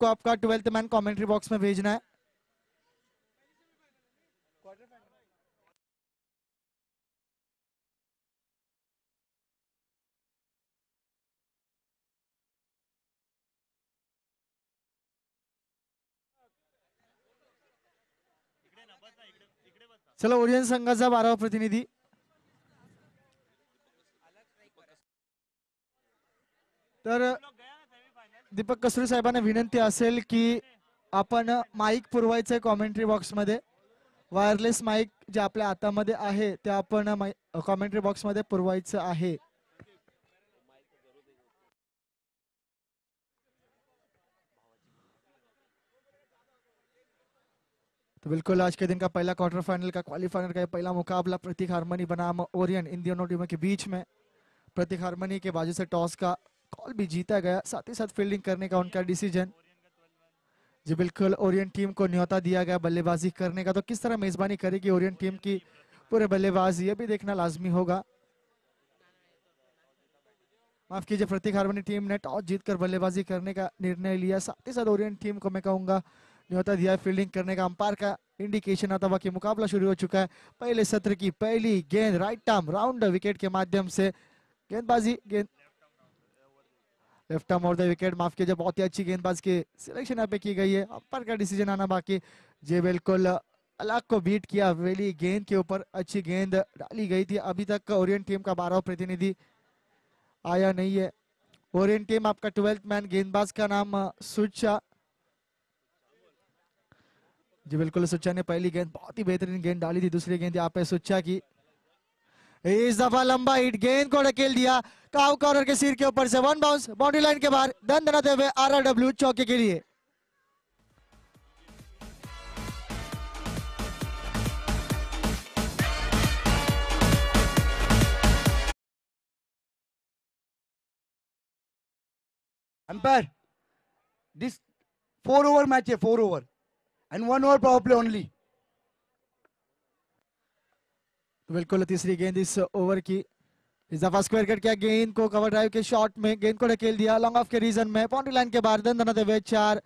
को आपका 12th man commentary box में भेजना है। चलो ओरियन संघाचा 12वा प्रतिनिधी तर दीपक कसुरे साहेबांना विनंती असेल की आपण माईक पुरवायचंय कॉमेंट्री बॉक्स मध्ये, वायरलेस माईक जे आपल्या हातामध्ये आहे ते आपण कॉमेंट्री बॉक्स मध्ये पुरवायचं आहे। तो बिल्कुल आज के दिन का पहला क्वार्टर फाइनल का क्वालिफायर का पहला मुकाबला प्रतीक हारमनी बनाम ओरियन, इन दोनों टीमों के बीच में प्रतीक हारमनी के बाजू से टॉस का कॉल भी जीता गया, साथ ही साथ फील्डिंग करने का उनका डिसीजन। जी बिल्कुल ओरियन टीम को न्योता दिया गया बल्लेबाजी करने का, तो किस तरह मेजबानी करेगी ओरियन टीम की पूरे बल्लेबाज, ये भी देखना लाजमी होगा। माफ कीजिए, प्रतीक हारमनी टीम ने टॉस जीतकर बल्लेबाजी करने का निर्णय लिया, साथ ही साथ ओरियन टीम को मैं कहूंगा न्योता दिया फील्डिंग करने का। अंपायर का इंडिकेशन आता हुआ कि मुकाबला शुरू हो चुका है। पहले सत्र की पहली गेंद राइट आर्म राउंड विकेट के माध्यम से गेंदबाजी, गेंद लेफ्ट आर्म और द विकेट, माफ कीजिए बहुत ही अच्छी गेंदबाज की सिलेक्शन यहाँ पे की गई है। अंपायर का डिसीजन आना बाकी। जे बिल्कुल अलग को बीट किया, वेली गेंद के ऊपर अच्छी गेंद डाली गई थी। अभी तक ओरियन टीम का 12वां प्रतिनिधि आया नहीं है। ओरियन टीम आपका 12th मैन गेंदबाज का नाम सुचा। जी बिल्कुल सुच्चा ने पहली गेंद बहुत ही बेहतरीन गेंद डाली थी। दूसरी गेंद यहाँ पे सुच्चा की, इस दफा लंबा हिट, गेंद को ढकेल दिया काउ कॉर्नर के सिर के ऊपर से, वन बाउंस बाउंड्री लाइन के बाहर, दन दनाते हुए आरआरडब्ल्यू चौके के लिए। अंपायर, दिस 4 ओवर मैच है, 4 over and 1 over power play only. तो बिल्कुल तीसरी गेंद इस ओवर की, इस दफा स्क्वायर कट किया, गेंद को कवर ड्राइव के शॉट में गेंद को ढकेल दिया लॉन्ग ऑफ के रीजन में, बाउंड्री लाइन के बाहर, दन दनाते हुए 4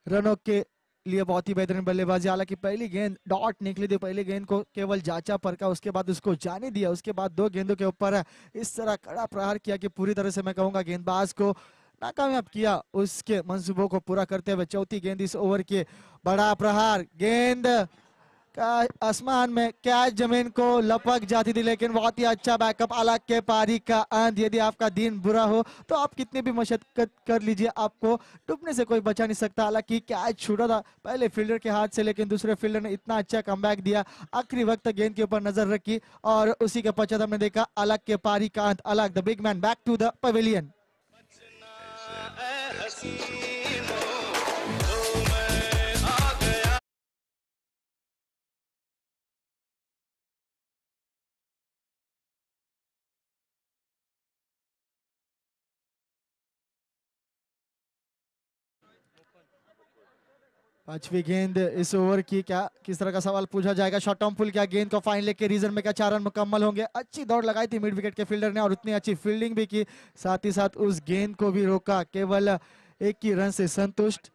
रनों के लिए। बहुत ही बेहतरीन बल्लेबाजी, हालांकि पहली गेंद डॉट निकली थी, पहली गेंद को केवल जांचा परखा, उसके बाद उसको जाने दिया, उसके बाद 2 गेंदों के ऊपर इस तरह कड़ा प्रहार किया कि पूरी तरह से मैं कहूंगा गेंदबाज को नाकामयाब किया उसके मंसूबों को पूरा करते हुए। चौथी गेंद इस ओवर के, बड़ा प्रहार, गेंद का आसमान में कैच जमीन को लपक जाती थी, लेकिन बहुत ही अच्छा बैकअप अलग के पारी का अंत। यदि आपका दिन बुरा हो तो आप कितनी भी मशक्कत कर लीजिए, आपको डूबने से कोई बचा नहीं सकता। हालांकि कैच छूटा था पहले फील्डर के हाथ से, लेकिन दूसरे फील्डर ने इतना अच्छा कमबैक दिया, आखिरी वक्त गेंद के ऊपर नजर रखी और उसी के पश्चात हमने देखा अलग के पारी का अंत। अलग the big man back to the pavilion. पांचवी गेंद इस ओवर की, क्या किस तरह का सवाल पूछा जाएगा, शॉर्ट टर्म पुल, क्या गेंद को फाइन लेग के रीजन में क्या 4 रन मुकम्मल होंगे। अच्छी दौड़ लगाई थी मिड विकेट के फील्डर ने और उतनी अच्छी फील्डिंग भी की, साथ ही साथ उस गेंद को भी रोका, केवल 1 ही रन से संतुष्ट।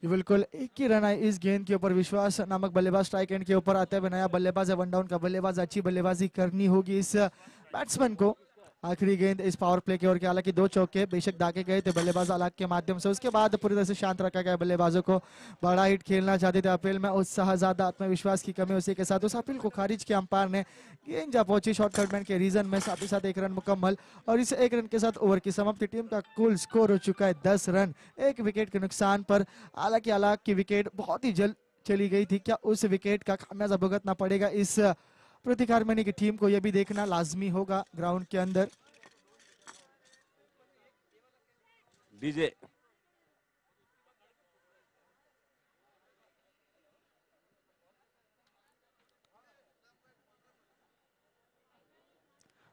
बिल्कुल 1 ही रन आए इस गेंद के ऊपर। विश्वास नामक बल्लेबाज स्ट्राइक एंड के ऊपर आते हुए, नया बल्लेबाज है, 1 डाउन का बल्लेबाज, अच्छी बल्लेबाजी करनी होगी इस बैट्समैन को। आखिरी गेंद इस पावर प्ले की ओर के, हालांकि 2 चौके बेशक दागे गए थे बल्लेबाज अलग के माध्यम से, उसके बाद पूरी तरह से शांत रखा गया बल्लेबाजों को। बड़ा हिट खेलना चाहते थे अपील में, उत्साह ज्यादा, आत्मविश्वास की कमी, उसी के साथ उस अपील को खारिज किया अंपायर ने। गेंद जा पहुंची शॉर्ट कटमैन के रीजन में, साथ ही साथ 1 रन मुकम्मल और इस 1 रन के साथ ओवर की समाप्ति। टीम का कुल स्कोर हो चुका है 10 रन 1 विकेट के नुकसान पर। हालांकि अलग की विकेट बहुत ही जल्द चली गई थी, क्या उस विकेट का खामियाजा भुगतना पड़ेगा इस प्रतीक हारमनी की टीम को, यह भी देखना लाजमी होगा ग्राउंड के अंदर। डीजे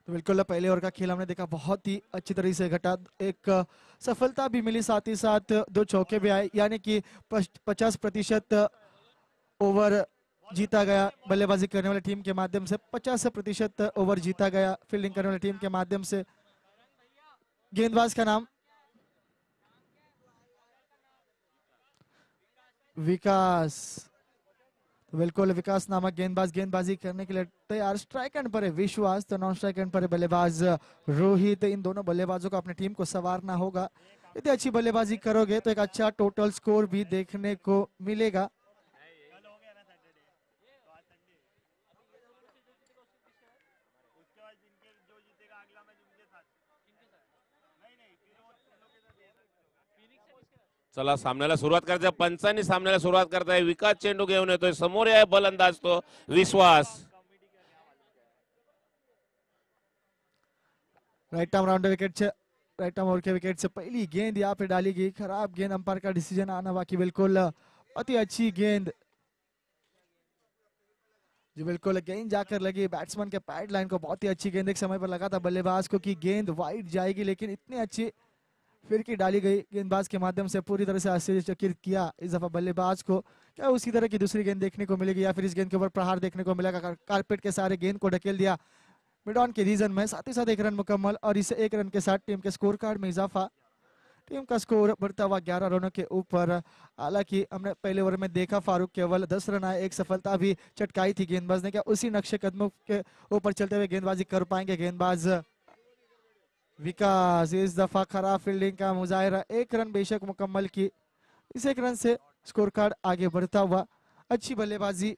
तो बिल्कुल पहले ओवर का खेल हमने देखा बहुत ही अच्छी तरीके से घटा, एक सफलता भी मिली, साथ ही साथ 2 चौके भी आए, यानी कि 50% ओवर जीता गया बल्लेबाजी करने वाली टीम के माध्यम से, 50% ओवर जीता गया फील्डिंग करने वाली टीम के माध्यम से। गेंदबाज का नाम विकास, तो बिल्कुल विकास नामक गेंदबाज गेंदबाजी करने के लिए तैयार। स्ट्राइक एंड पर है विश्वास, तो नॉन स्ट्राइक एंड पर है बल्लेबाज रोहित। इन दोनों बल्लेबाजों को अपनी टीम को संवारना होगा। यदि अच्छी बल्लेबाजी करोगे तो एक अच्छा टोटल स्कोर भी देखने को मिलेगा। चला सामन्याला सुरुवात करायचं, पंचांनी सामन्याला सुरुवात करताय। विकास चेंडू घेऊन येतोय, समोर आहे बलंदाज तो विश्वास। राइट आर्म राउंड विकेट से, राइट आर्म ओवर के विकेट से पहली गेंद यहाँ पे डाली गई। खराब गेंद, अंपायर का डिसीजन आना बाकी। बिल्कुल अति अच्छी गेंद जो बिल्कुल गेंद जाकर लगी बैट्समैन के पैड लाइन को। बहुत ही अच्छी गेंद, एक समय पर लगा था बल्लेबाज को कि गेंद वाइड जाएगी, लेकिन इतनी अच्छी फिर की डाली गई गेंदबाज के माध्यम से पूरी तरह से आश्चर्यचकित किया इस दफा बल्लेबाज को। क्या उसी तरह की दूसरी गेंद देखने को मिलेगी या फिर इस गेंद के ऊपर प्रहार देखने को मिलेगा? कारपेट के सारे गेंद को ढकेल दिया मिड ऑन के रीजन में, साथ ही साथ एक रन मुकम्मल और इसे एक रन के साथ टीम के स्कोर कार्ड में इजाफा। टीम का स्कोर बढ़ता हुआ 11 रनों के ऊपर। हालांकि हमने पहले ओवर में देखा फारूक केवल 10 रन आए, एक सफलता भी चटकाई थी गेंदबाज ने। क्या उसी नक्शे कदमों के ऊपर चलते हुए गेंदबाजी कर पाएंगे गेंदबाज विकास? इस दफा खराब फील्डिंग का मुजाहिरा, एक रन बेशक मुकम्मल की। इस एक रन से स्कोर कार्ड आगे बढ़ता हुआ। अच्छी बल्लेबाजी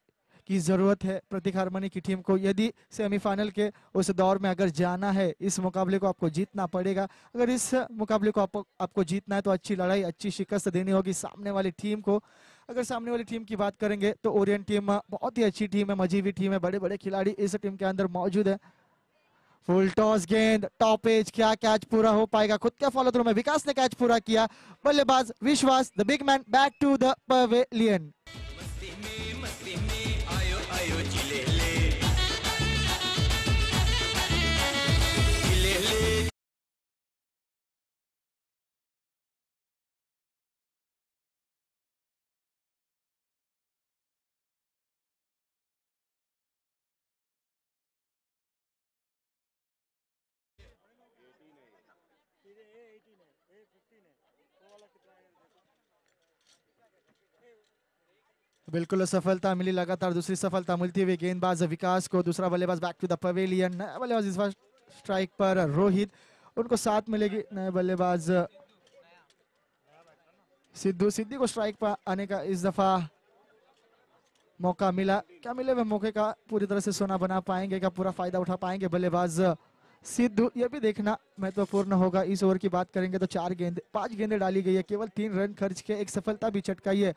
की जरूरत है प्रतीक हारमनी की टीम को। यदि सेमीफाइनल के उस दौर में अगर जाना है, इस मुकाबले को आपको जीतना पड़ेगा। अगर इस मुकाबले को आपको जीतना है तो अच्छी लड़ाई, अच्छी शिकस्त देनी होगी सामने वाली टीम को। अगर सामने वाली टीम की बात करेंगे तो ओरिएंट टीम बहुत ही अच्छी टीम है, मजीवी टीम है, बड़े बड़े खिलाड़ी इस टीम के अंदर मौजूद है। फुल टॉस गेंद, टॉप एज, क्या कैच पूरा हो पाएगा? खुद के फॉलो थ्रू में विकास ने कैच पूरा किया। बल्लेबाज Vishwas, the big man, back to the pavilion. बिल्कुल सफलता मिली, लगातार दूसरी सफलता मिलती हुई गेंदबाज विकास को। दूसरा बल्लेबाज बैक टू द पवेलियन। नया बल्लेबाज इस बार स्ट्राइक पर रोहित, उनको साथ मिलेगी। नए बल्लेबाज सिद्धू को स्ट्राइक पर आने का इस दफा मौका मिला। क्या मिले हुए मौके का पूरी तरह से सोना बना पाएंगे? क्या पूरा फायदा उठा पाएंगे बल्लेबाज सिद्धू? ये भी देखना महत्वपूर्ण होगा। इस ओवर की बात करेंगे तो 5 गेंदें डाली गई है, केवल 3 रन खर्च के, एक सफलता भी चटकाई है।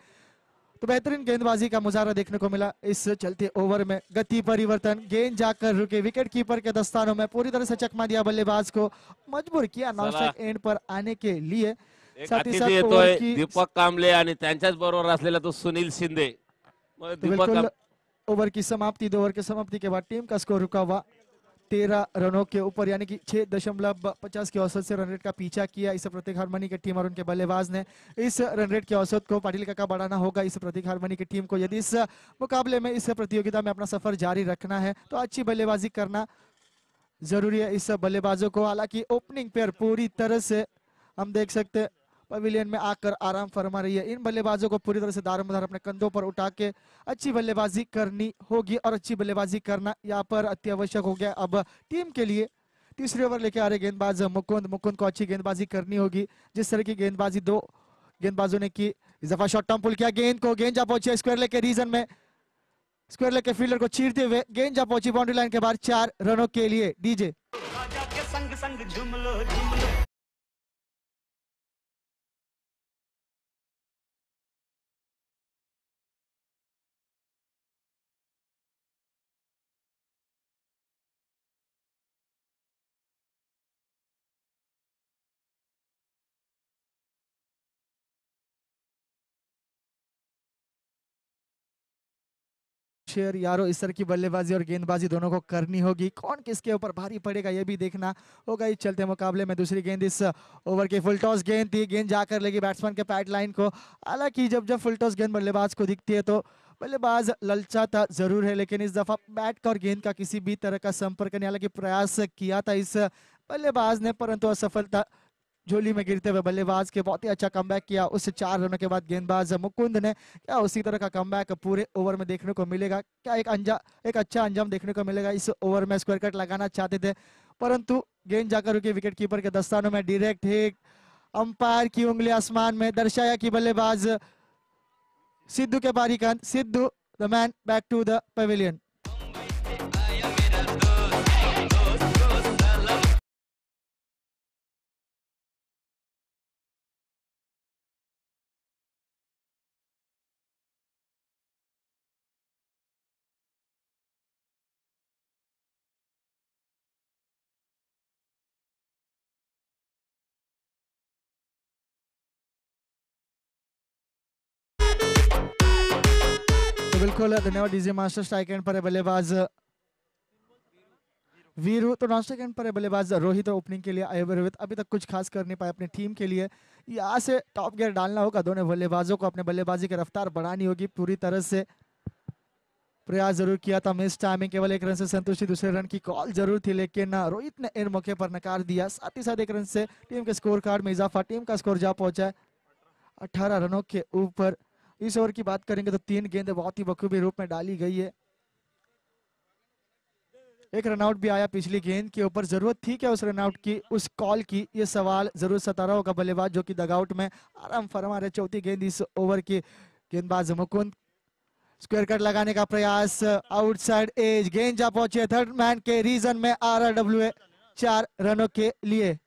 तो बेहतरीन गेंदबाजी का मुजाहरा देखने को मिला इस चलते ओवर में। गति परिवर्तन, गेंद जाकर रुके, विकेट कीपर के दस्तानों में पूरी तरह से चकमा दिया बल्लेबाज को, मजबूर किया नॉन स्ट्राइक एंड पर आने के लिए। साथ ही साथ ओवर की दीपक कांबळे आणि त्यांच्याच बरोबर असलेला तो सुनील शिंदे। बिल्कुल ओवर की समाप्ति, 2 ओवर की समाप्ति के बाद टीम का स्कोर रुका हुआ 13 रनों के ऊपर, यानी कि 6.50 की औसत से रन रेट का पीछा किया इस प्रतीक हारमनी की टीम और उनके बल्लेबाज ने। इस रन रेट की औसत को पाटिल का बढ़ाना होगा इस प्रतीक हारमनी की टीम को। यदि इस मुकाबले में, इस प्रतियोगिता में अपना सफर जारी रखना है तो अच्छी बल्लेबाजी करना जरूरी है इस बल्लेबाजों को। हालांकि ओपनिंग पेयर पूरी तरह से हम देख सकते पवेलियन में आकर आराम फरमा रही है। इन बल्लेबाजों को पूरी तरह से दारोमदार अपने कंधों पर उठा के अच्छी बल्लेबाजी करनी होगी और अच्छी बल्लेबाजी करना यहाँ पर अत्यावश्यक हो गया अब टीम के लिए। तीसरे ओवर लेके आ रहे गेंदबाज मुकुंद को अच्छी गेंदबाजी करनी होगी। जिस तरह की गेंदबाजी 2 गेंदबाजों ने की, इस दफा शॉर्ट टर्म पुल किया, गेंद जा पहुंची स्क्वायर लेग के रीजन में, स्क्वायर लेग के फील्डर को चीरते हुए गेंद जा पहुंची बाउंड्री लाइन के बाहर 4 रनों के लिए। डीजे शेर यारो, इस तरह की बल्लेबाजी और गेंदबाजी दोनों को करनी होगी। कौन किसके ऊपर भारी पड़ेगा ये भी देखना होगा इस चलते मुकाबले में। दूसरी गेंद इस ओवर की फुल टॉस गेंद थी, गेंद जाकर लगी बैट्समैन के पैड लाइन को। हालांकि जब फुल टॉस गेंद बल्लेबाज को दिखती है तो बल्लेबाज ललचाता जरूर है, लेकिन इस दफा बैट का और गेंद का किसी भी तरह का संपर्क नहीं। हालांकि प्रयास किया था इस बल्लेबाज ने परंतु असफलता झोली में गिरते हुए बल्लेबाज के बहुत ही अच्छा कमबैक किया। उससे 4 रनों के बाद गेंदबाज मुकुंद ने क्या उसी तरह का कमबैक पूरे ओवर में देखने को मिलेगा? क्या एक अच्छा अंजाम देखने को मिलेगा? इस ओवर में स्क्वायर कट लगाना चाहते थे परंतु गेंद जाकर रुकी विकेट कीपर के दस्तानों में। डायरेक्ट हिट, अंपायर की उंगली आसमान में दर्शाया कि बल्लेबाज सिद्धू के पारी का अंत। Sidhu the man back to the pavilion. बिल्कुल धन्यवाद डीजे मास्टर। स्ट्राइक एंड पर है बल्लेबाज वीरू, तो नॉन स्ट्राइक एंड पर है बल्लेबाज रोहित। ओपनिंग के लिए आए हुए रोहित अभी तक कुछ खास कर नहीं पाए अपनी टीम के लिए। यहाँ से टॉप गियर डालना होगा दोनों बल्लेबाजों को, अपने बल्लेबाजी की रफ्तार बढ़ानी होगी। पूरी तरह से प्रयास जरूर किया था, मिस टाइमिंग, केवल 1 रन से संतुष्टि। दूसरे रन की कॉल जरूर थी लेकिन रोहित ने इन मौके पर नकार दिया। साथ ही साथ 1 रन से टीम के स्कोर कार्ड में इजाफा, टीम का स्कोर जा पहुंचा है 18 रनों के ऊपर। इस ओवर की बात करेंगे तो 3 गेंदें बहुत ही बखूबी रूप में डाली गई है। 1 रनआउट भी आया पिछली गेंद के ऊपर। जरूरत थी क्या उस रनआउट की, उस कॉल की? ये सवाल जरूर सता रहा होगा बल्लेबाज जो कि डगआउट में आराम फरमा रहे। चौथी गेंद इस ओवर की। गेंदबाज मुकुंद स्क्वायर कट लगाने का प्रयास, आउटसाइड एज, गेंद जा पहुंचे थर्ड मैन के रीजन में। RRWA 4 रनों के लिए।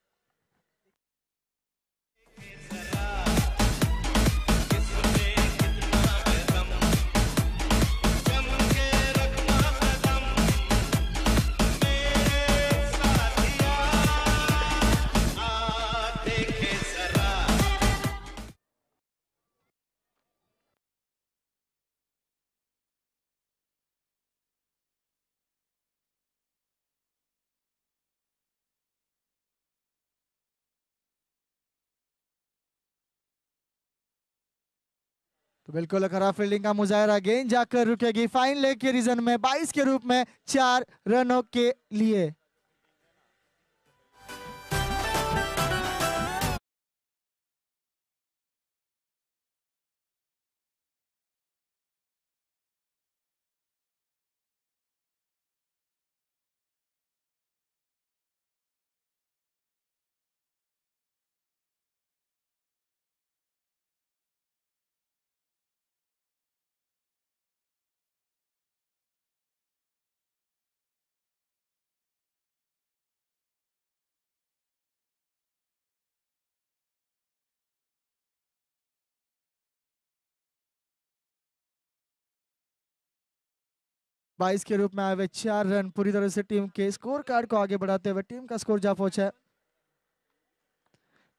तो बिल्कुल खराब फील्डिंग का मुजाहरा, गेंद जाकर रुकेगी फाइन लेग के रीजन में 22 के रूप में 4 रनों के लिए। बाईस के रूप में आए हुए 4 रन पूरी तरह से टीम के स्कोर कार्ड को आगे बढ़ाते हुए टीम का स्कोर जा पहुंचा है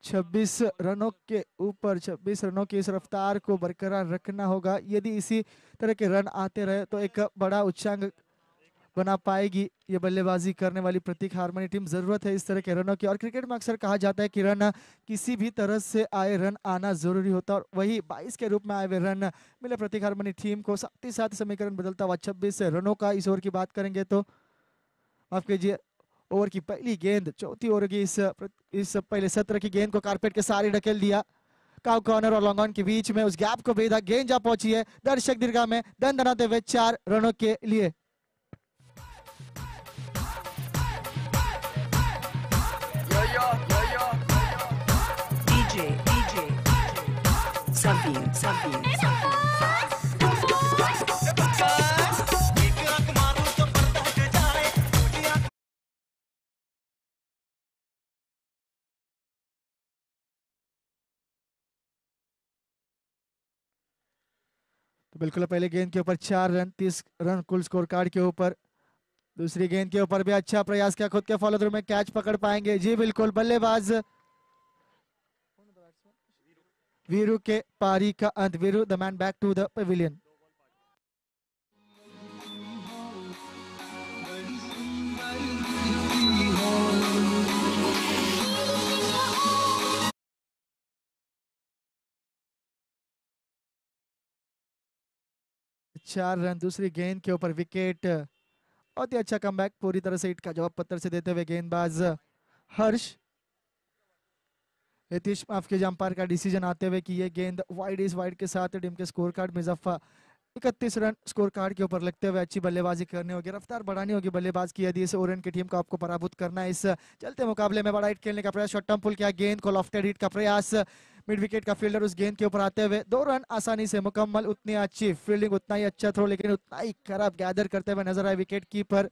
26 रनों के ऊपर। 26 रनों की इस रफ्तार को बरकरार रखना होगा। यदि इसी तरह के रन आते रहे तो एक बड़ा उच्चांक बना पाएगी ये बल्लेबाजी करने वाली प्रतीक हारमनी टीम। जरूरत है इस तरह के रनों की। और क्रिकेट में अक्सर कहा जाता है कि रन किसी भी तरह से आए रन आना जरूरी होता है और वही 22 के रूप में आए हुए रन मिले प्रतीक हारमनी टीम को। साथ ही साथ समीकरण बदलता हुआ 26 रनों का। इस ओवर की बात करेंगे तो माफ कीजिए, ओवर की पहली गेंद, चौथी ओवर की इस पहले सत्र की गेंद को कारपेट के सारे ढकेल दिया। काउ कॉर्नर और लॉन्ग ऑन के बीच में उस गैप को भेदा, गेंद जा पहुंची है दर्शक दीर्घा में दन दनाते हुए 4 रनों के लिए। DJ Sabine तो बिल्कुल पहले गेंद के ऊपर 4 रन, 30 रन कुल स्कोर कार्ड के ऊपर। दूसरी गेंद के ऊपर भी अच्छा प्रयास किया, खुद के फॉलो थ्रू में कैच पकड़ पाएंगे? जी बिल्कुल। बल्लेबाज वीरू के पारी का अंत। Viru the man back to the pavilion. चार रन दूसरी गेंद के ऊपर, विकेट। बहुत ही अच्छा कमबैक, पूरी तरह से हिट का जवाब पत्थर से देते हुए गेंदबाज हर्ष। यतीश माफ कीजिए अंपायर का डिसीजन आते हुए कि ये गेंद वाइड इस वाइड के साथ टीम के स्कोर कार्ड में इजाफा 31 रन स्कोर कार्ड के ऊपर लगते हुए अच्छी बल्लेबाजी करनी होगी, रफ्तार बढ़ानी होगी बल्लेबाज की यदि इस ओरेंज की टीम को आपको पराभूत करना है। इस चलते मुकाबले में बड़ा हिट खेलने का प्रयास, शॉर्ट टर्म पुल किया, गेंद को लॉफ्टेड हिट का प्रयास, मिड विकेट का फील्डर उस गेंद के ऊपर आते हुए 2 रन आसानी से मुकम्मल। उतनी अच्छी फील्डिंग, उतना ही अच्छा थ्रो, लेकिन उतना ही खराब गैदर करते हुए नजर आए wicket keeper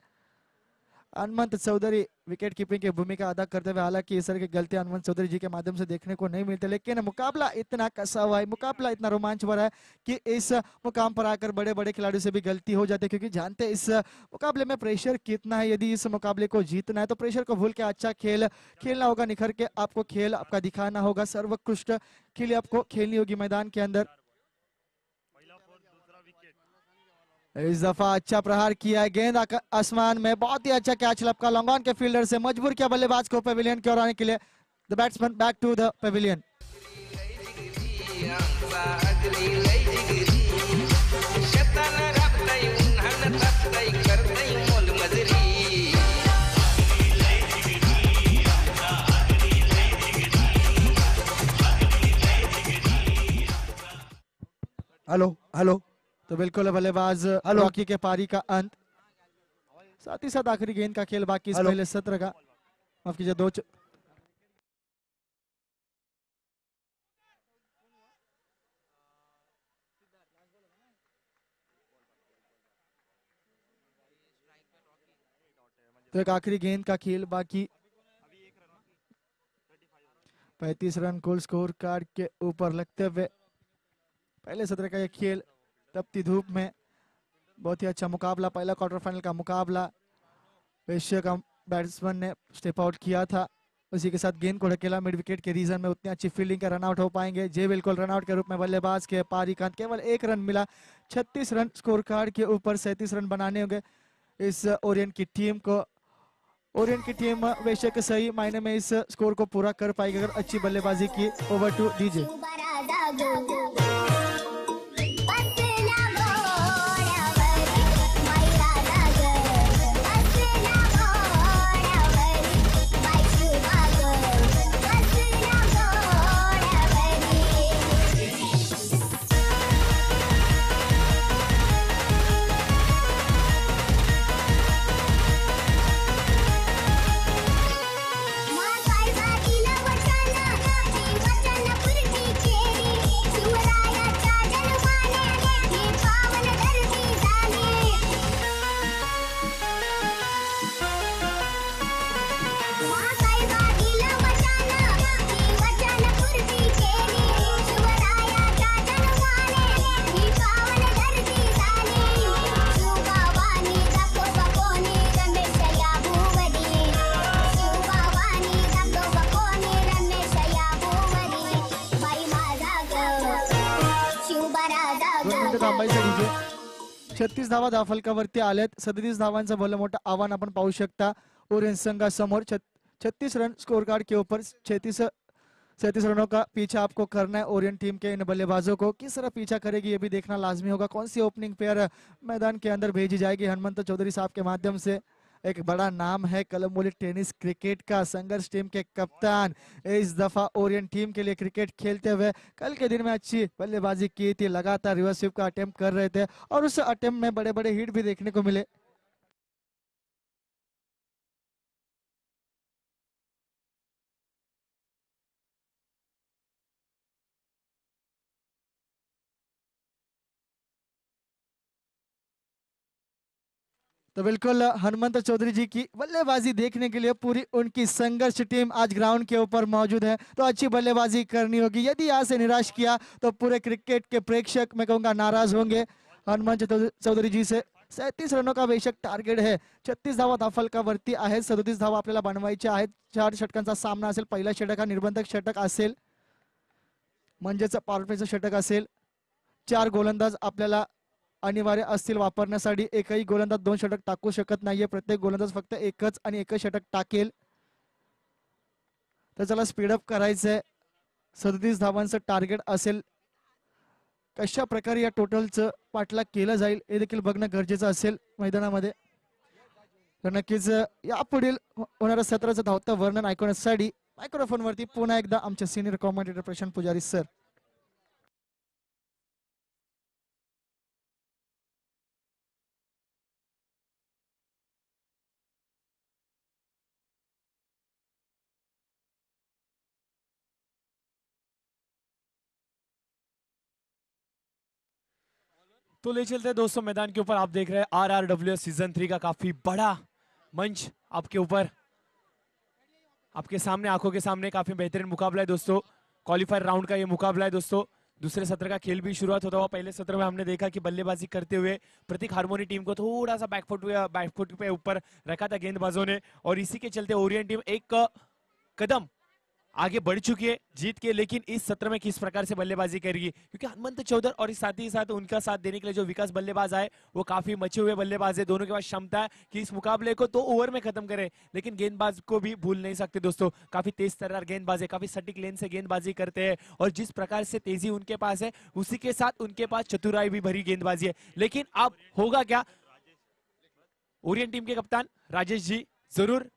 Hanumant Chaudhary wicket keeping की भूमिका अदा करते हुए। हालांकि इस तरह की गलतियां हनुमंत चौधरी जी के माध्यम से देखने को नहीं मिलती, लेकिन मुकाबला इतना कसा हुआ है, मुकाबला इतना रोमांच भरा है कि इस मुकाम पर आकर बड़े बड़े खिलाड़ियों से भी गलती हो जाती है, क्योंकि जानते हैं इस मुकाबले में प्रेशर कितना है। यदि इस मुकाबले को जीतना है तो प्रेशर को भूल के अच्छा खेल खेलना होगा, निखर के आपको खेल आपका दिखाना होगा, सर्वोत्कृष्ट खेल आपको खेलनी होगी मैदान के अंदर। इस दफा अच्छा प्रहार किया है, गेंद आसमान में, बहुत ही अच्छा कैच लपका, लॉन्ग ऑन के फील्डर से मजबूर किया बल्लेबाज को पेविलियन की ओर आने के लिए। The batsman back to the pavilion. Hello hello तो बिल्कुल बल्लेबाज रॉकी के पारी का अंत, साथ ही साथ आखिरी गेंद का खेल बाकी इस पहले सत्र का, माफ कीजिए तो एक आखिरी गेंद का खेल बाकी, 35 रन कुल स्कोर कार्ड के ऊपर लगते हुए पहले सत्र का ये खेल तपती धूप में बहुत ही अच्छा मुकाबला, पहला क्वार्टर फाइनल का मुकाबला। एशिया का बैट्समैन ने स्टेप आउट किया था, उसी के साथ गेंद को ढकेला मिड विकेट के रीजन में, उतनी अच्छी फील्डिंग का रन आउट हो पाएंगे। जे बिल्कुल रन आउट के रूप में बल्लेबाज के पारीकांत केवल 1 रन मिला, 36 रन स्कोर कार्ड के ऊपर 37 रन बनाने होंगे इस ओरिएंट की टीम को। ओरिएंट की टीम बेशक सही मायने में इस स्कोर को पूरा कर पाएगी अगर अच्छी बल्लेबाजी की। Over two DJ. डीजे 36 धावा धाफलकावरती आल्यात, 37 धावांचं भलं मोठं आव्हान आपण पाहू शकता ओरिएंट संघासमोर। 36 रन स्कोर कार्ड के ऊपर 37 रनों का पीछा आपको करना है ओरिएंट टीम के इन बल्लेबाजों को। किस तरह पीछा करेगी ये भी देखना लाजमी होगा, कौन सी ओपनिंग पेयर मैदान के अंदर भेजी जाएगी हनुमंत चौधरी साहब के माध्यम से। एक बड़ा नाम है कलमोली टेनिस क्रिकेट का, संघर्ष टीम के कप्तान, इस दफा ओरिएंट टीम के लिए क्रिकेट खेलते हुए कल के दिन में अच्छी बल्लेबाजी की थी, लगातार रिवर्स स्वीप का अटेम्प्ट कर रहे थे और उस अटेम्प्ट में बड़े बड़े हिट भी देखने को मिले। तो बिल्कुल हनुमंत चौधरी जी की बल्लेबाजी देखने के लिए पूरी उनकी संघर्ष टीम आज ग्राउंड के ऊपर मौजूद है, तो अच्छी बल्लेबाजी करनी होगी। यदि यहाँ से निराश किया तो पूरे क्रिकेट के प्रेक्षक मैं कहूँगा नाराज होंगे हनुमंत चौधरी जी से। 37 रनों का बेशक टार्गेट है, 36 धावा धाफलकावरती आहेत, 37 धावा आपल्याला बनवायच्या आहेत। 4 षटकांचा सामना असेल, पहिला षटक हा निर्बंधक षटक असेल, म्हणजेच पॉवर प्लेचं षटक असेल। 4 गोलंदाज आपल्याला अनिवार्य असतील वापरण्यासाठी, एकही गोलंदाज 2 षटक टाकू शकत नाहीये, प्रत्येक गोलंदाज फक्त एकच आणि एकच षटक टाकेल। तर चला स्पीडअप करायचंय, 37 धावांचं टार्गेट असेल, कशा प्रकारे या टोटलचं पाठलाग केलं जाईल हे देखील बघणं गरजेचं असेल मैदानामध्ये। तर नक्कीच यापुढील होणाऱ्या सत्राचं धावतं वर्णन ऐकण्यासाठी मायक्रोफोन वरती पुन्हा एकदा आमचे सिनियर कॉमेंटेटर प्रशांत पुजारी सर. तो ले चलते हैं दोस्तों मैदान के ऊपर. आप देख रहे हैं RRW सीजन 3 का काफी बड़ा मंच आपके ऊपर, आपके सामने, आंखों के सामने. काफी बेहतरीन मुकाबला है दोस्तों. क्वालिफायर राउंड का ये मुकाबला है दोस्तों. दूसरे सत्र का खेल भी शुरुआत होता हुआ पहले सत्र में हमने देखा कि बल्लेबाजी करते हुए प्रतीक हार्मोनी टीम को थोड़ा सा बैकफुट पे ऊपर रखा था गेंदबाजों ने, और इसी के चलते ओरिएंट टीम एक कदम आगे बढ़ चुकी है जीत के. लेकिन इस सत्र में किस प्रकार से बल्लेबाजी करेगी, क्योंकि हनुमंत चौधर और साथ ही साथ उनका साथ देने के लिए जो विकास बल्लेबाज आए वो काफी मचे हुए बल्लेबाज है. दोनों के पास क्षमता है कि इस मुकाबले को 2 ओवर में खत्म करें. लेकिन गेंदबाज को भी भूल नहीं सकते दोस्तों. काफी तेज तर्रार गेंदबाज है, काफी सटीक लेन से गेंदबाजी करते हैं, और जिस प्रकार से तेजी उनके पास है उसी के साथ उनके पास चतुराई भी भरी गेंदबाजी है. लेकिन अब होगा क्या, ओरिएंट टीम के कप्तान राजेश जी जरूर.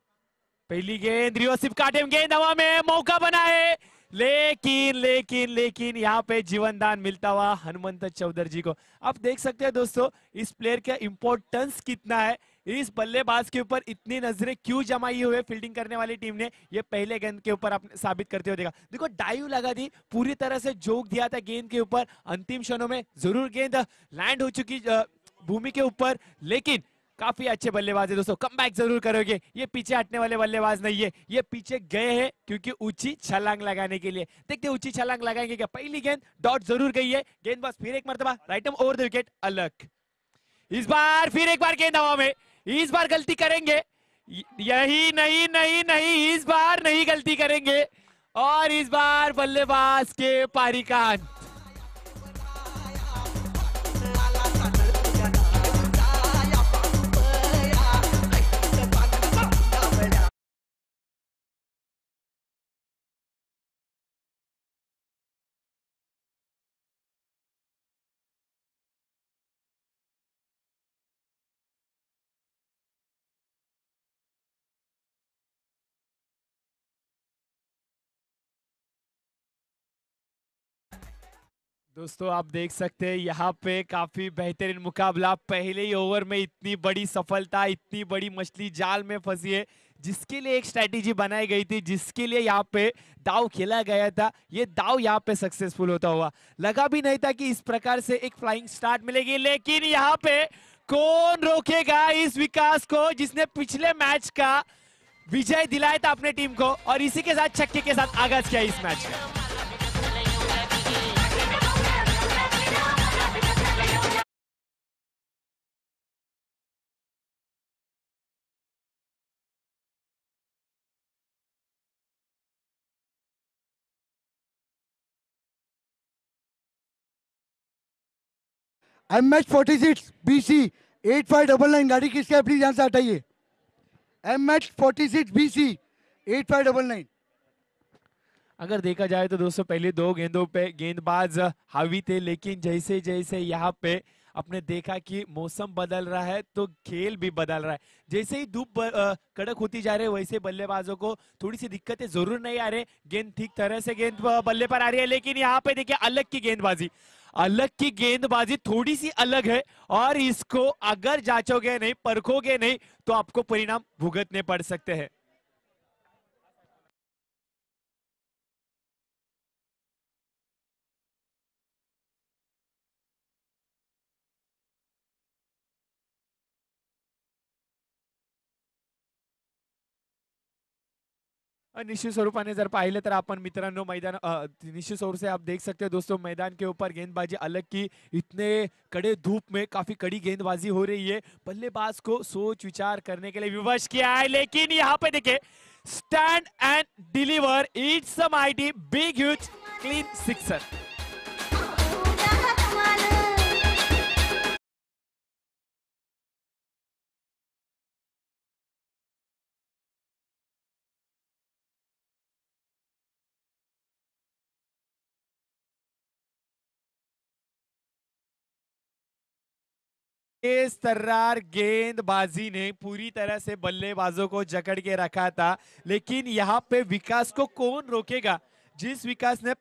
पहली गेंद रिवर्सिव काटे, गेंद हवा में, मौका बना है, लेकिन लेकिन लेकिन यहाँ पे जीवनदान मिलता हुआ हनुमंत चौधरी जी को. आप देख सकते हैं दोस्तों इस प्लेयर का इंपॉर्टेंस कितना है. इस बल्लेबाज के ऊपर इतनी नजरें क्यों जमाई हुई है फील्डिंग करने वाली टीम ने, ये पहले गेंद के ऊपर आपने साबित करते हुए देखा. देखो डाइव लगा दी, पूरी तरह से जोक दिया था गेंद के ऊपर. अंतिम क्षणों में जरूर गेंद लैंड हो चुकी भूमि के ऊपर, लेकिन काफी अच्छे बल्लेबाज है दोस्तों. कमबैक जरूर करोगे, ये पीछे हटने वाले बल्लेबाज नहीं है, ये पीछे गए हैं क्योंकि ऊंची छलांग लगाने के लिए. देखते ऊंची छलांग लगाएंगे क्या. पहली गेंद डॉट जरूर गई है, गेंदबाज फिर एक मर्तबा right arm over the wicket अलग. इस बार फिर एक बार गेंद हवा में, इस बार गलती करेंगे, यही नहीं नहीं नहीं, इस बार नहीं गलती करेंगे, और इस बार बल्लेबाज के पारी का अंत. दोस्तों आप देख सकते हैं यहाँ पे काफी बेहतरीन मुकाबला. पहले ही ओवर में इतनी बड़ी सफलता, इतनी बड़ी मछली जाल में फंसी है, जिसके लिए एक स्ट्रैटेजी बनाई गई थी, जिसके लिए यहाँ पे दाव खेला गया था, ये दाव यहाँ पे सक्सेसफुल होता हुआ लगा भी नहीं था कि इस प्रकार से एक फ्लाइंग स्टार्ट मिलेगी. लेकिन यहाँ पे कौन रोकेगा इस विकास को, जिसने पिछले मैच का विजय दिलाया था अपने टीम को, और इसी के साथ छक्के के साथ आगाज किया इस मैच का. MH46 BC 8599 गाड़ी किसका है प्लीज यहाँ से हटाइए. MH46 BC 8599. अगर देखा जाए तो दोस्तों पहले 2 गेंदों पे गेंदबाज हावी थे, लेकिन जैसे जैसे यहाँ पे आपने देखा कि मौसम बदल रहा है तो खेल भी बदल रहा है. जैसे ही धूप कड़क होती जा रही है वैसे बल्लेबाजों को थोड़ी सी दिक्कतें जरूर नहीं आ रही. गेंद ठीक तरह से गेंद बल्ले पर आ रही है, लेकिन यहाँ पे देखिए अलग की गेंदबाजी थोड़ी सी अलग है, और इसको अगर जांचोगे नहीं, परखोगे नहीं, तो आपको परिणाम भुगतने पड़ सकते हैं. निश्चित स्वरूपाने जर पाहिले तर आपण मित्रांनो मैदान निश्चित स्वरूप से आप देख सकते हो दोस्तों मैदान के ऊपर गेंदबाजी अलग की इतने कड़े धूप में काफी कड़ी गेंदबाजी हो रही है. बल्लेबाज को सोच विचार करने के लिए विवश किया है, लेकिन यहाँ पे देखिए stand and deliver, it's a mighty big huge clean sixer. इस तर्रार गेंदबाजी ने पूरी तरह से बल्लेबाजों को जकड़ के रखा था, लेकिन यहाँ पे विकास को कौन रोकेगा? जिस विकास ने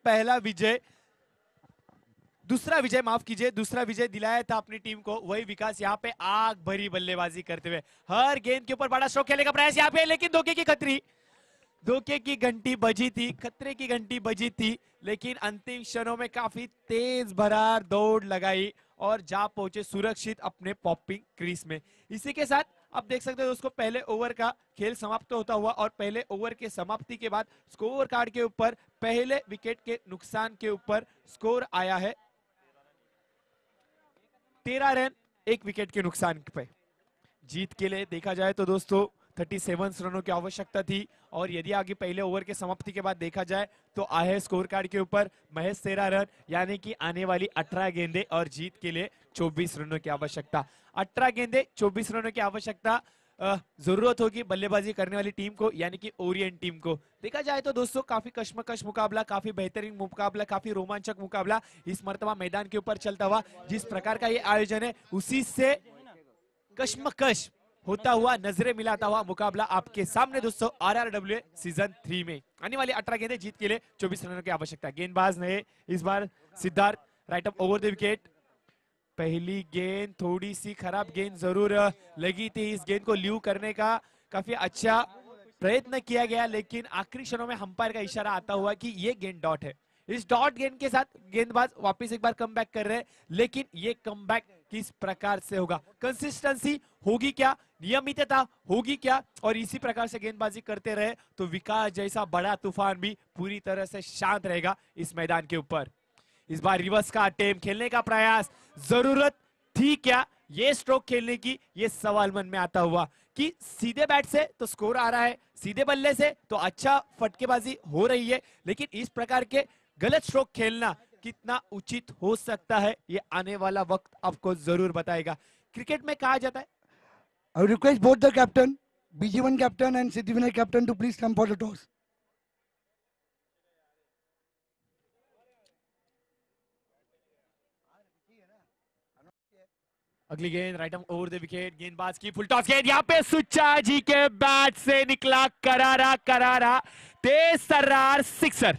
दूसरा विजय दिलाया था अपनी टीम को, वही विकास यहाँ पे आग भरी बल्लेबाजी करते हुए हर गेंद के ऊपर बड़ा स्ट्रोक खेलने का प्रयास यहाँ पे, लेकिन धोखे की घंटी बजी थी, खतरे की घंटी बजी थी, लेकिन अंतिम क्षणों में काफी तेज भरार दौड़ लगाई और जा पहुंचे सुरक्षित अपने पॉपिंग क्रीज में। इसी के साथ आप देख सकते हो दोस्तों, पहले ओवर का खेल समाप्त होता हुआ और पहले ओवर के समाप्ति के बाद स्कोर कार्ड के ऊपर पहले विकेट के नुकसान के ऊपर स्कोर आया है 13 रन, एक विकेट के नुकसान पे। जीत के लिए देखा जाए तो दोस्तों 37 रनों की आवश्यकता थी, और यदि आगे पहले ओवर के समाप्ति के बाद देखा जाए तो आए स्कोर कार्ड के ऊपर महज 13 रन, यानी कि आने वाली 18 गेंदे और जीत के लिए 24 रनों की आवश्यकता। 18 गेंदे 24 रनों की आवश्यकता जरूरत होगी बल्लेबाजी करने वाली टीम को, यानी कि ओरिएंट टीम को। देखा जाए तो दोस्तों काफी कश्मकश मुकाबला, काफी बेहतरीन मुकाबला, काफी रोमांचक मुकाबला इस मर्तबा मैदान के ऊपर चलता हुआ। जिस प्रकार का ये आयोजन है उसी से कश्मकश होता हुआ, नजरें मिलाता हुआ मुकाबला आपके सामने दोस्तों RRW सीजन 3 में। आने वाली 18 गेंदें जीत के लिए 24 रनों की आवश्यकता। गेंदबाज ने इस बार सिद्धार्थ, राइट अप ओवर द विकेट। पहली गेंद थोड़ी सी खराब गेंद जरूर लगी थी, इस गेंद को ल्यू करने का काफी अच्छा प्रयत्न किया गया, लेकिन आखिरी क्षणों में अंपायर का इशारा आता हुआ कि ये गेंद डॉट है। इस डॉट गेंद के साथ गेंदबाज वापस एक बार कमबैक कर रहे हैं, लेकिन ये कमबैक किस प्रकार से होगा? कंसिस्टेंसी होगी क्या, नियमितता होगी क्या, और इसी प्रकार से गेंदबाजी करते रहे तो विकास जैसा बड़ा तूफान भी पूरी तरह से शांत रहेगा इस मैदान के ऊपर। इस बार रिवर्स का अटेम्प्ट खेलने का प्रयास, जरूरत थी क्या ये स्ट्रोक खेलने की? ये सवाल मन में आता हुआ कि सीधे बैट से तो स्कोर आ रहा है, सीधे बल्ले से तो अच्छा फटकेबाजी हो रही है, लेकिन इस प्रकार के गलत स्ट्रोक खेलना कितना उचित हो सकता है, ये आने वाला वक्त आपको जरूर बताएगा। क्रिकेट में कहा जाता है, I would request both the captain, BG1 captain and Siddhivinayak captain to please come for the toss. अगली गेंद right arm over the wicket, गेंदबाज की फुल टॉस गेंद, यहाँ पे सुच्चा जी के बैट से निकला करारा तेज तर्रार सिक्सर।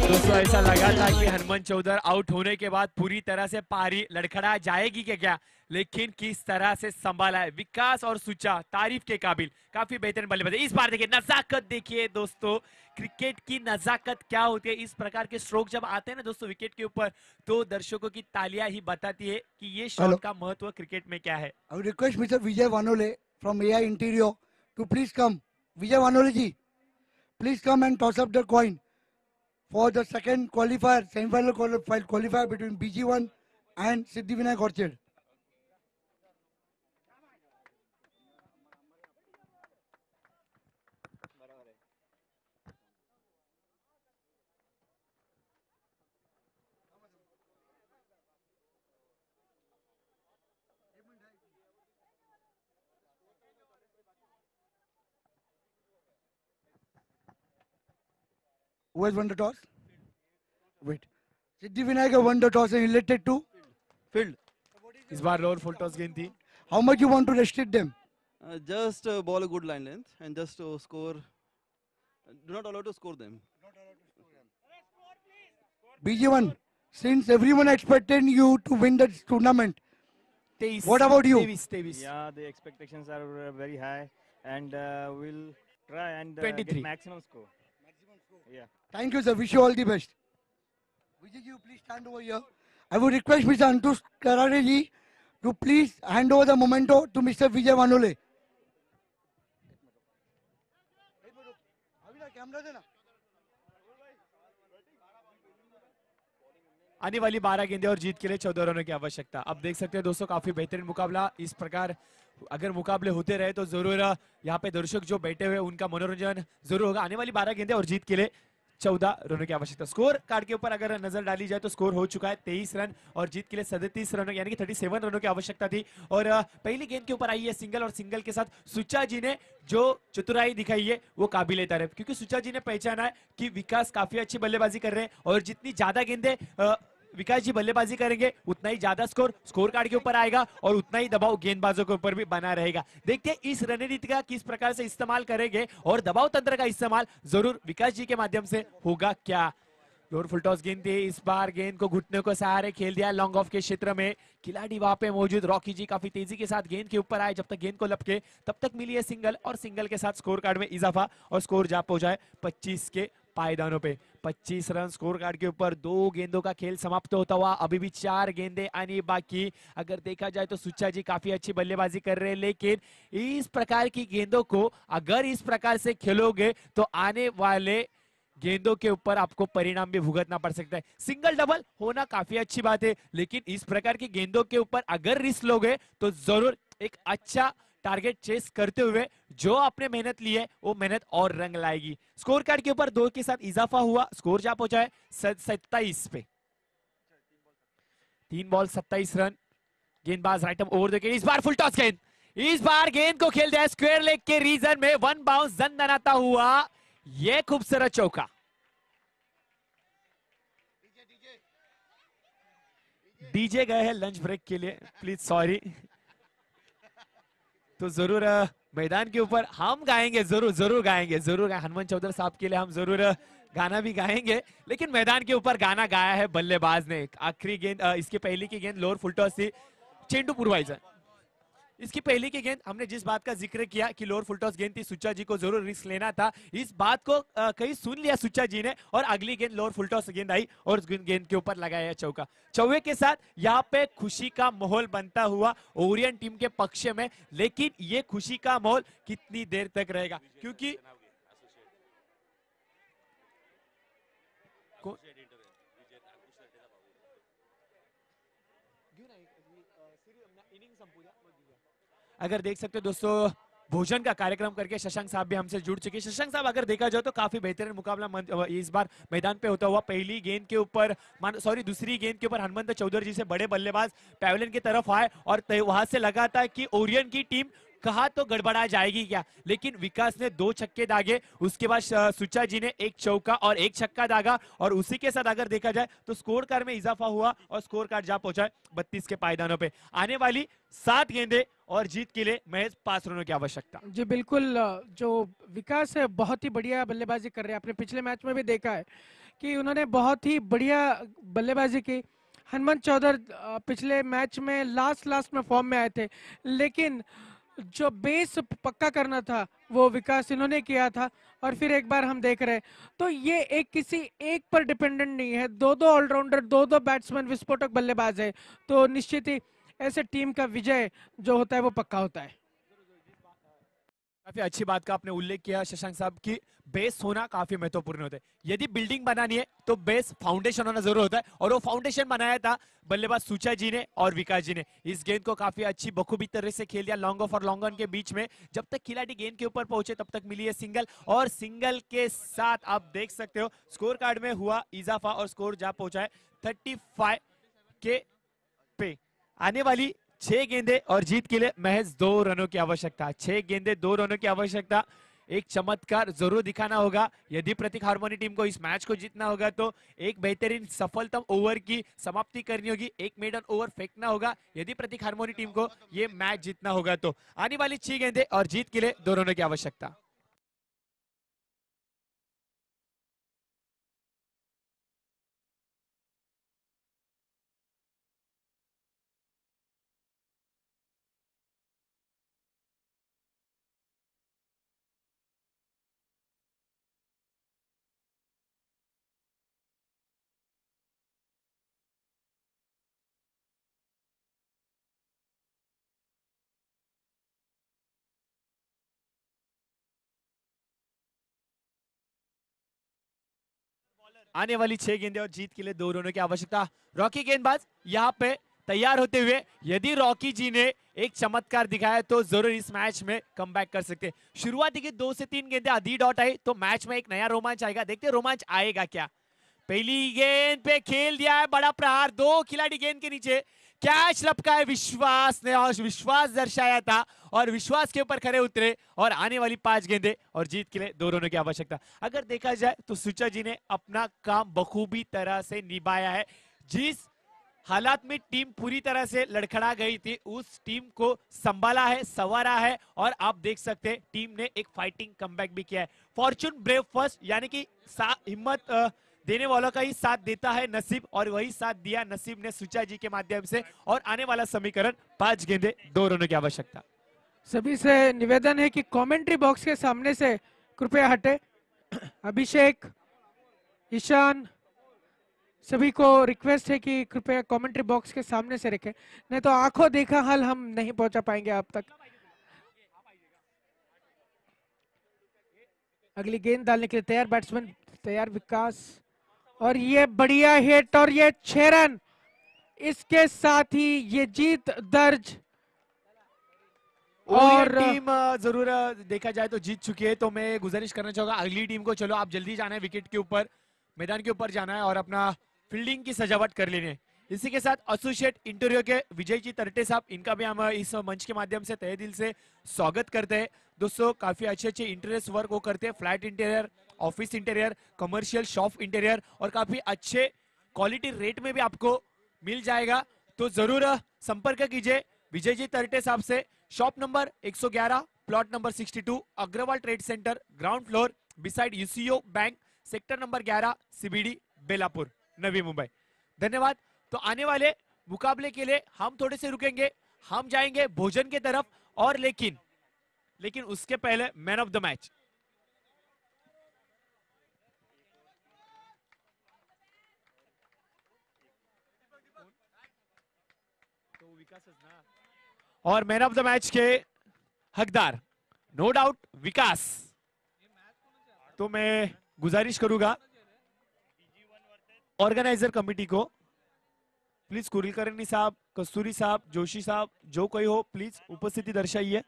दोस्तों ऐसा लगा था कि हनुमान चौधर आउट होने के बाद पूरी तरह से पारी लड़खड़ा जाएगी क्या, लेकिन किस तरह से संभाला है विकास और सुचा, तारीफ के काबिल, काफी बेहतरीन बल्लेबाजी। इस बार देखिए नजाकत, देखिए दोस्तों क्रिकेट की नजाकत क्या होती है। इस प्रकार के स्ट्रोक जब आते हैं ना दोस्तों विकेट के ऊपर, तो दर्शकों की तालियां ही बताती है कि ये शॉट का महत्व क्रिकेट में क्या है। I would request Mr. Vijay Vanole from AI Interior to please come. Vijay Vanole ji, please come and toss up the coin for the second qualifier, semi-final qualifier between BG1 and Siddhivinayak Orchard. Who has won the toss? Wait. Siddhivinayak won the toss and elected to field. इस बार lower full toss गेंद थी। How much you want to restrict them? Just ball a good line length and just score. Do not allow to score them. BG1, since everyone expected you to win the tournament, 23 what about you? 23 Yeah, the expectations are very high, and we'll try and 23. get maximum score. Yeah. Thank you, sir. Wish you all the best. Vijay ji, please stand over here. I would request Mr. Antush Karare ji to please hand over the memento to Mr. Vijay Vanole. आने वाली 12 गेंदें और जीत के लिए 14 रनों की आवश्यकता। अब देख सकते हैं दोस्तों काफी बेहतरीन मुकाबला। इस प्रकार अगर मुकाबले होते रहे तो जरूर यहाँ पे दर्शक जो बैठे हुए उनका मनोरंजन जरूर होगा। आने वाली 12 गेंदें और जीत के लिए 14 रनों की आवश्यकता। स्कोर कार्ड के ऊपर अगर नजर डाली जाए तो स्कोर हो चुका है 23 रन और जीत के लिए 37 रनों यानी कि 37 रनों की आवश्यकता थी। और पहली गेंद के ऊपर आई है सिंगल और सिंगल के साथ सुच्चा जी ने जो चतुराई दिखाई है वो काबिले तारीफ, क्योंकि सुच्चा जी ने पहचाना है कि विकास काफी अच्छी बल्लेबाजी कर रहे हैं और जितनी ज्यादा गेंदें विकास जी बल्लेबाजी करेंगे उतना ही ज्यादा स्कोर कार्ड के ऊपर आएगा और उतना ही दबाव गेंदबाजों के ऊपर भी बना रहेगा। देखते हैं इस रणनीति का किस प्रकार से इस्तेमाल करेंगे और दबाव तंत्र का इस्तेमाल जरूर विकास जी के माध्यम से होगा क्या। लोअर फुल टॉस गेंद थी, इस बार गेंद को घुटने को सहारे खेल दिया लॉन्ग ऑफ के क्षेत्र में। खिलाड़ी वहां पे मौजूद रॉकी जी काफी तेजी के साथ गेंद के ऊपर आए, जब तक गेंद को लपके तब तक मिली है सिंगल और सिंगल के साथ स्कोर कार्ड में इजाफा और स्कोर जा पहुंचा है 25 के पायदानों पे। 25 रन स्कोर कार्ड के ऊपर, 2 गेंदों का खेल समाप्त होता हुआ, अभी भी 4 गेंदें आनी बाकी। अगर देखा जाए तो सुच्चा जी काफी अच्छी बल्लेबाजी कर रहे हैं, लेकिन इस प्रकार की गेंदों को अगर इस प्रकार से खेलोगे तो आने वाले गेंदों के ऊपर आपको परिणाम भी भुगतना पड़ सकता है। सिंगल डबल होना काफी अच्छी बात है, लेकिन इस प्रकार की गेंदों के ऊपर अगर रिस्क लोगे तो जरूर एक अच्छा टारगेट चेस करते हुए जो आपने मेहनत ली है वो मेहनत और रंग लाएगी। स्कोर कार्ड के ऊपर 2 के साथ इजाफा हुआ, स्कोर जा पहुंचा है 27 पे। 3 बॉल 27 रन। गेंदबाज राइट अप ओवर द विकेट, इस बार फुल टॉस गेंद, इस बार गेंद को खेल दिया स्क्वायर लेग के रीजन में, 1 बाउंस दनाता हुआ ये खूबसूरत चौका। डीजे गए हैं लंच ब्रेक के लिए, प्लीज सॉरी। तो जरूर मैदान के ऊपर हम गाएंगे, जरूर गाएंगे, हनुमान चौधरी साहब के लिए हम जरूर गाना भी गाएंगे, लेकिन मैदान के ऊपर गाना गाया है बल्लेबाज ने। आखिरी गेंद, इसकी पहली की गेंद लोअर फुल टॉस थी, चेंडू पूर्वाइजर। इसकी पहली की गेंद हमने जिस बात का जिक्र किया कि लोअर फुल टॉस गेंद थी, सुच्चा जी को जरूर रिस्क लेना था, इस बात को कहीं सुन लिया सुच्चा जी ने और अगली गेंद लोअर फुल टॉस गेंद आई और गेंद के ऊपर लगाया चौका। चौके के साथ यहाँ पे खुशी का माहौल बनता हुआ ओरियन टीम के पक्ष में, लेकिन ये खुशी का माहौल कितनी देर तक रहेगा, क्योंकि अगर देख सकते हो दोस्तों, भोजन का कार्यक्रम करके शशांक साहब भी हमसे जुड़ चुके हैं। शशांक साहब, अगर देखा जाए तो काफी बेहतरीन मुकाबला इस बार मैदान पे होता हुआ। पहली गेंद के ऊपर दूसरी गेंद के ऊपर हनुमंत चौधरी जी से बड़े बल्लेबाज पैवेलियन की तरफ आए और वहां से लगा था कि ओरियन की टीम कहा तो गड़बड़ा जाएगी क्या, लेकिन विकास ने 2 छक्के दागे, उसके बाद सुच्चा जी ने 1 चौका और 1 छक्का दागा और उसी के साथ अगर देखा जाए तो स्कोर कार्ड में इजाफा हुआ और स्कोर कार्ड जा पहुंचा 32 के पायदानों पे। आने वाली 7 गेंदें और जीत के लिए महज 5 रनों की आवश्यकता। जी बिल्कुल, जो विकास है बहुत ही बढ़िया बल्लेबाजी कर रहे हैं। आपने पिछले मैच में भी देखा है कि उन्होंने बहुत ही बढ़िया बल्लेबाजी की। हनुमंत चौधरी पिछले मैच में लास्ट में फॉर्म में आए थे, लेकिन जो बेस पक्का करना था वो विकास इन्होंने किया था और फिर एक बार हम देख रहे हैं तो ये एक किसी एक पर डिपेंडेंट नहीं है, 2 ऑलराउंडर, 2 बैट्समैन विस्फोटक बल्लेबाज है, तो निश्चित ही ऐसे टीम का विजय जो होता है वो पक्का होता है। काफी अच्छी बात का आपने उल्लेख किया शशांक साहब की बेस होना काफी महत्वपूर्ण होता है। यदि बिल्डिंग बनानी है तो बेस फाउंडेशन होना जरूर होता है और वो फाउंडेशन बनाया था बल्लेबाज सुचा जी ने और विकास जी ने। इस गेंद को काफी अच्छी बखूबी तरह से खेल दिया लॉन्ग ऑफ और लॉन्ग ऑन के बीच में। जब तक खिलाड़ी गेंद के ऊपर पहुंचे तब तक मिली है सिंगल और सिंगल के साथ आप देख सकते हो स्कोर कार्ड में हुआ इजाफा और स्कोर जा पहुंचा है 35 के पे। आने वाली 6 गेंदें और जीत के लिए महज 2 रनों की आवश्यकता। 6 गेंदें 2 रनों की आवश्यकता। एक चमत्कार जरूर दिखाना होगा यदि प्रतीक हार्मोनी टीम को इस मैच को जीतना होगा तो एक बेहतरीन सफलतम ओवर की समाप्ति करनी होगी, एक मेडन ओवर फेंकना होगा यदि प्रतीक हार्मोनी टीम को ये मैच जीतना होगा तो। आने वाली 6 गेंदें और जीत के लिए 2 रनों की आवश्यकता। आने वाली 6 गेंदें और जीत के लिए 2 रनों की आवश्यकता। रॉकी गेंदबाज यहाँ पे तैयार होते हुए, यदि रॉकी जी ने एक चमत्कार दिखाया तो जरूर इस मैच में कमबैक कर सकते। शुरुआती की 2 से 3 गेंदें आधी डॉट आई तो मैच में एक नया रोमांच आएगा। देखते हैं रोमांच आएगा क्या। पहली गेंद पे खेल दिया है बड़ा प्रहार, 2 खिलाड़ी गेंद के नीचे, कैच लपका है विश्वास ने और विश्वास दर्शाया था और विश्वास के ऊपर खड़े उतरे और आने वाली 5 गेंदें और जीत के लिए 2 रनों की आवश्यकता। अगर देखा जाए तो सुचा जी ने अपना काम बखूबी तरह से निभाया है। जिस हालात में टीम पूरी तरह से लड़खड़ा गई थी उस टीम को संभाला है, संवारा है और आप देख सकते हैं टीम ने एक फाइटिंग कमबैक भी किया है। फॉर्चून ब्रेव फर्स्ट, यानी कि हिम्मत देने वालों का ही साथ देता है नसीब, और वही साथ दिया नसीब ने सुचा जी के माध्यम से। और आने वाला समीकरण 5 गेंदें 2 रनों की आवश्यकता। सभी से निवेदन है कि कमेंट्री बॉक्स के सामने से कृपया हटे। अभिषेक, ईशान, सभी को रिक्वेस्ट है कि कृपया कमेंट्री बॉक्स के सामने से रखें, नहीं तो आंखों देखा हाल हम नहीं पहुंचा पाएंगे आप तक। अगली गेंद डालने के लिए तैयार बैट्समैन, तैयार विकास, और ये बढ़िया हिट और ये 6 रन, इसके साथ ही ये जीत दर्ज। और टीम जरूर देखा जाए तो जीत चुकी है, तो मैं गुजारिश करना चाहूंगा अगली टीम को, चलो आप जल्दी जाना है विकेट के ऊपर, मैदान के ऊपर जाना है और अपना फील्डिंग की सजावट कर लेनी है। इसी के साथ एसोसिएट इंटरव्यू के विजय जी तरटे साहब, इनका भी हम इस मंच के माध्यम से तहे दिल से स्वागत करते हैं। दोस्तों काफी अच्छे इंटीरियर वर्क वो करते हैं, flat interior, office interior, commercial shop interior, और काफी अच्छे क्वालिटी रेट में भी आपको मिल जाएगा। तो जरूर संपर्क कीजिए विजय जी तरटे साहब से। Shop number 111, plot number 62, Agarwal trade centre, ground floor, beside UCO bank, sector number 11, CBD, Belapur, Navi Mumbai. धन्यवाद। तो आने वाले मुकाबले के लिए हम थोड़े से रुकेंगे, हम जाएंगे भोजन के तरफ, और लेकिन उसके पहले मैन ऑफ द मैच। और मैन ऑफ द मैच के हकदार नो डाउट विकास। तो मैं गुजारिश करूंगा ऑर्गेनाइजर कमेटी को, प्लीज कुलकर्णी साहब, कस्तूरी साहब, जोशी साहब, जो कोई हो प्लीज उपस्थिति दर्शाइए।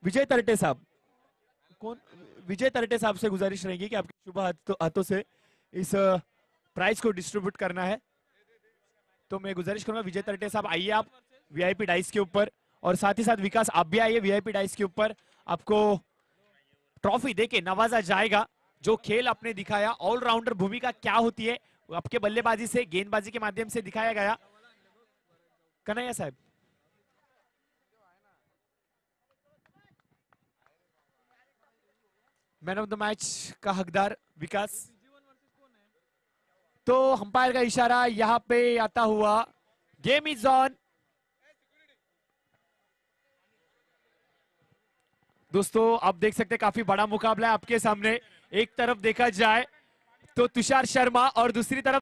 विजय तरटे साहब, कौन? विजय तरटे साहब से गुजारिश रहेगी कि आपके शुभ हाथों से इस प्राइज को डिस्ट्रीब्यूट करना है। तो मैं गुजारिश करूंगा विजय तरटे साहब आइए आप वीआईपी डाइस के ऊपर, और साथ ही साथ विकास आप भी आइए वीआईपी डाइस के ऊपर। आपको ट्रॉफी देके नवाजा जाएगा। जो खेल आपने दिखाया, ऑलराउंडर भूमिका क्या होती है आपके बल्लेबाजी से, गेंदबाजी के माध्यम से दिखाया गया। कन्हैया साहब, मैन ऑफ द मैच का हकदार विकास। तो अंपायर का इशारा यहां पे आता हुआ, गेम इज ऑन। दोस्तों आप देख सकते हैं काफी बड़ा मुकाबला है आपके सामने। एक तरफ देखा जाए तो तुषार शर्मा और दूसरी तरफ